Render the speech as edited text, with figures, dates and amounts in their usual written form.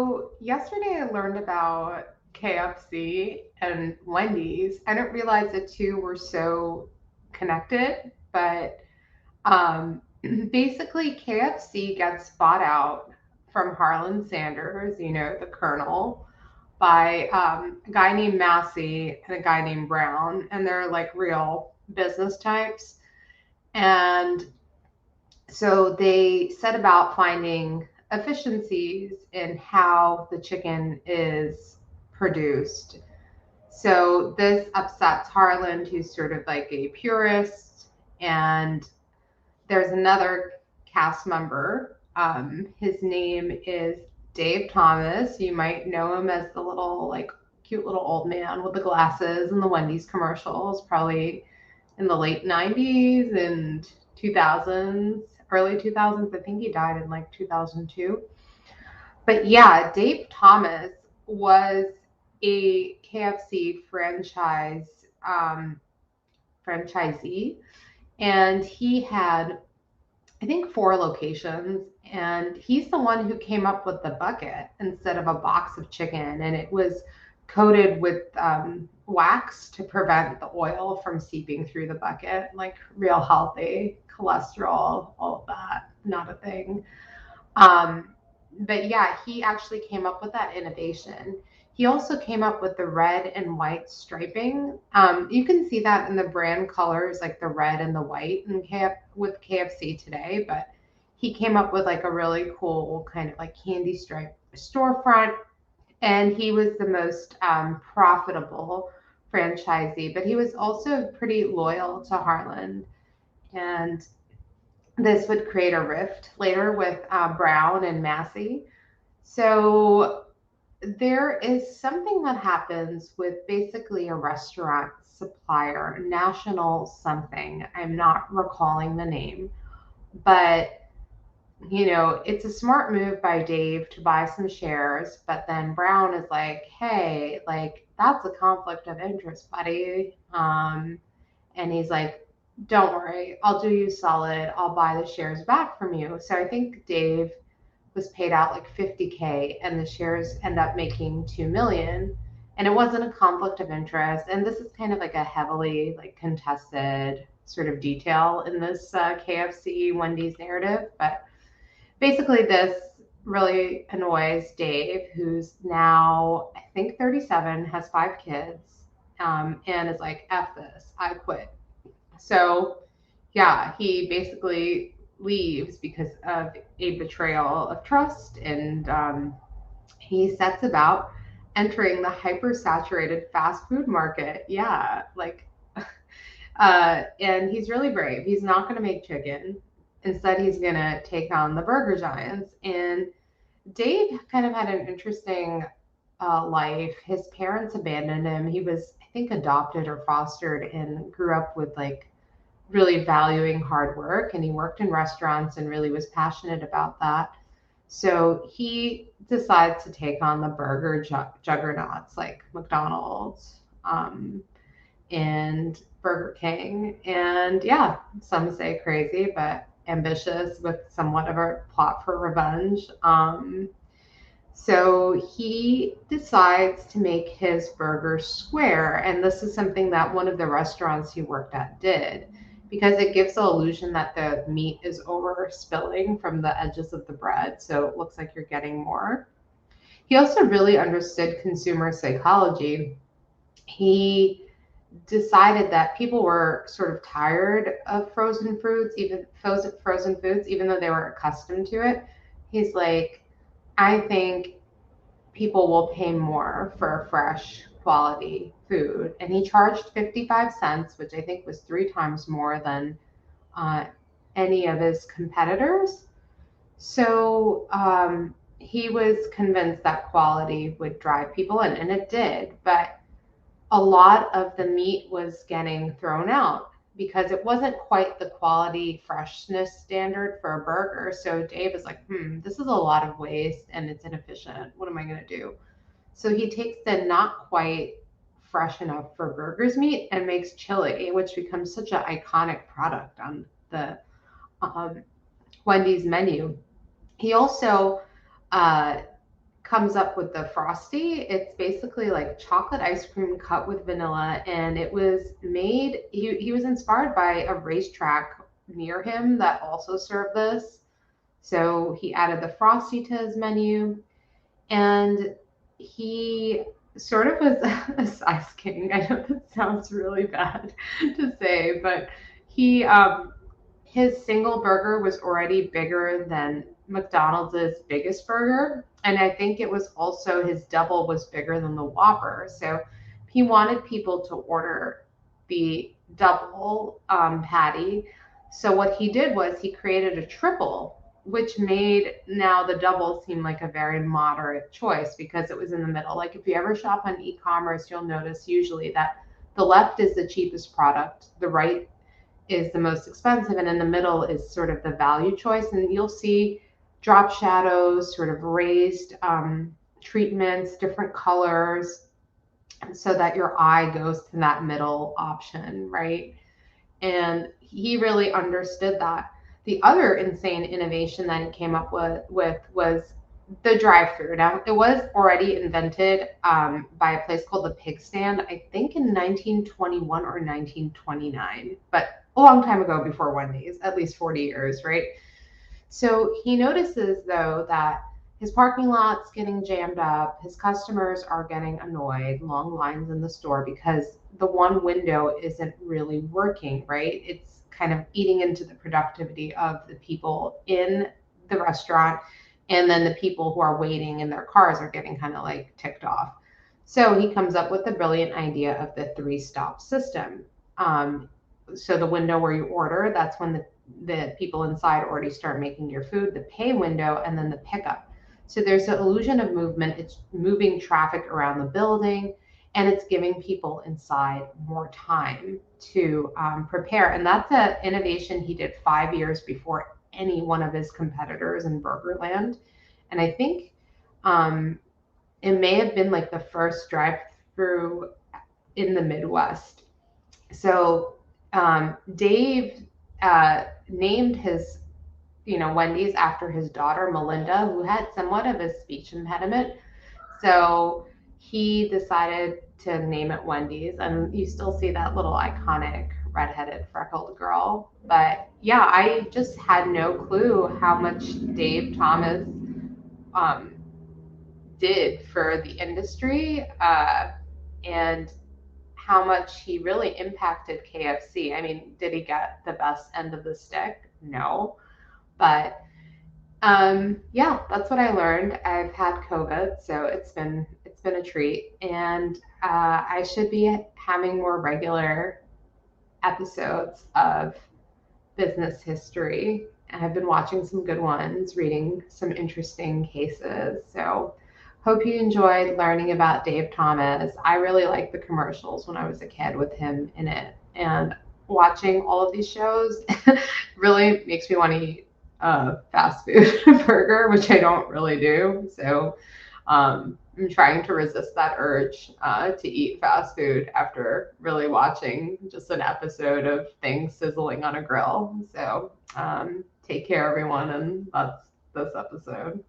So yesterday I learned about KFC and Wendy's. I didn't realize the two were so connected, but um, basically KFC gets bought out from Harlan Sanders, the Colonel, by a guy named Massey and a guy named Brown, and they're like real business types. And so they set about finding efficiencies in how the chicken is produced. So this upsets Harland, who's sort of like a purist, and there's another cast member. His name is Dave Thomas. You might know him as the little, like, cute little old man with the glasses and the Wendy's commercials, probably in the late 90s and 2000s, early 2000s. I think he died in like 2002. But yeah, Dave Thomas was a KFC franchisee, and he had, I think, four locations. And he's the one who came up with the bucket instead of a box of chicken, and it was coated with wax to prevent the oil from seeping through the bucket. Like, real healthy, cholesterol, all of that, not a thing. Um, but yeah, he actually came up with that innovation. He also came up with the red and white striping. You can see that in the brand colors, like the red and the white with KFC today. But he came up with like a really cool kind of like candy stripe storefront, and he was the most profitable franchisee. But he was also pretty loyal to Harlan, and this would create a rift later with Brown and Massey. So there is something that happens with basically a restaurant supplier, national something. I'm not recalling the name, but it's a smart move by Dave to buy some shares. But then Brown is like, hey, like, that's a conflict of interest, buddy. And he's like, don't worry, I'll do you solid. I'll buy the shares back from you. So I think Dave was paid out like 50K, and the shares end up making 2 million. And it wasn't a conflict of interest. And this is kind of like a heavily like contested sort of detail in this KFC Wendy's narrative. But basically, this really annoys Dave, who's now, I think, 37, has 5 kids, and is like, F this, I quit. So, yeah, he basically leaves because of a betrayal of trust, and he sets about entering the hyper-saturated fast food market. Yeah, like, and he's really brave. He's not going to make chicken. Instead, he's going to take on the burger giants. And Dave kind of had an interesting life. His parents abandoned him. He was, I think, adopted or fostered, and grew up with like really valuing hard work. And he worked in restaurants and really was passionate about that. So he decides to take on the burger juggernauts like McDonald's, and Burger King. And yeah, some say crazy, but ambitious with somewhat of a plot for revenge. So he decides to make his burger square. And this is something that one of the restaurants he worked at did, because it gives the illusion that the meat is over spilling from the edges of the bread. So it looks like you're getting more. He also really understood consumer psychology. He decided that people were sort of tired of frozen foods, even though they were accustomed to it. He's like, I think people will pay more for fresh quality food. And he charged 55 cents, which I think was 3 times more than uh, any of his competitors. So he was convinced that quality would drive people in, and it did. But a lot of the meat was getting thrown out because it wasn't quite the quality freshness standard for a burger. So Dave is like, this is a lot of waste and it's inefficient. What am I going to do? So he takes the not quite fresh enough for burgers meat and makes chili, which becomes such an iconic product on the um, Wendy's menu. He also uh, comes up with the Frosty. It's basically like chocolate ice cream cut with vanilla, and it was made. He was inspired by a racetrack near him that also served this. So he added the Frosty to his menu, and he sort of was a size king. I know that sounds really bad to say, but he his single burger was already bigger than McDonald's biggest burger. And I think it was also his double was bigger than the Whopper. So he wanted people to order the double patty. So what he did was he created a triple, which made now the double seem like a very moderate choice because it was in the middle. Like if you ever shop on e-commerce, you'll notice usually that the left is the cheapest product, the right is the most expensive, and in the middle is sort of the value choice. And you'll see drop shadows, sort of raised treatments, different colors, so that your eye goes to that middle option, right? And he really understood that. The other insane innovation that he came up with was the drive-through. Now, it was already invented by a place called the Pig Stand, I think in 1921 or 1929, but a long time ago before Wendy's, at least 40 years, right? So he notices, though, that his parking lot's getting jammed up, his customers are getting annoyed, long lines in the store because the one window isn't really working, right? It's kind of eating into the productivity of the people in the restaurant, and then the people who are waiting in their cars are getting kind of like ticked off. So he comes up with the brilliant idea of the three-stop system. So the window where you order, that's when the people inside already start making your food, the pay window, and then the pickup. So there's an illusion of movement. It's moving traffic around the building, and it's giving people inside more time to prepare. And that's an innovation he did 5 years before any one of his competitors in Burgerland. And I think it may have been like the first drive-through in the Midwest. So Dave named his, Wendy's after his daughter, Melinda, who had somewhat of a speech impediment. So he decided to name it Wendy's. And you still see that little iconic redheaded freckled girl. But yeah, I just had no clue how much Dave Thomas um, did for the industry and how much he really impacted KFC. I mean, did he get the best end of the stick? No. But yeah, that's what I learned. I've had COVID, so it's been a treat, and I should be having more regular episodes of business history. And I've been watching some good ones, reading some interesting cases. So hope you enjoyed learning about Dave Thomas. I really liked the commercials when I was a kid with him in it. And watching all of these shows really makes me want to eat a fast food burger, which I don't really do. So I'm trying to resist that urge to eat fast food after really watching just an episode of things sizzling on a grill. So take care, everyone, and that's this episode.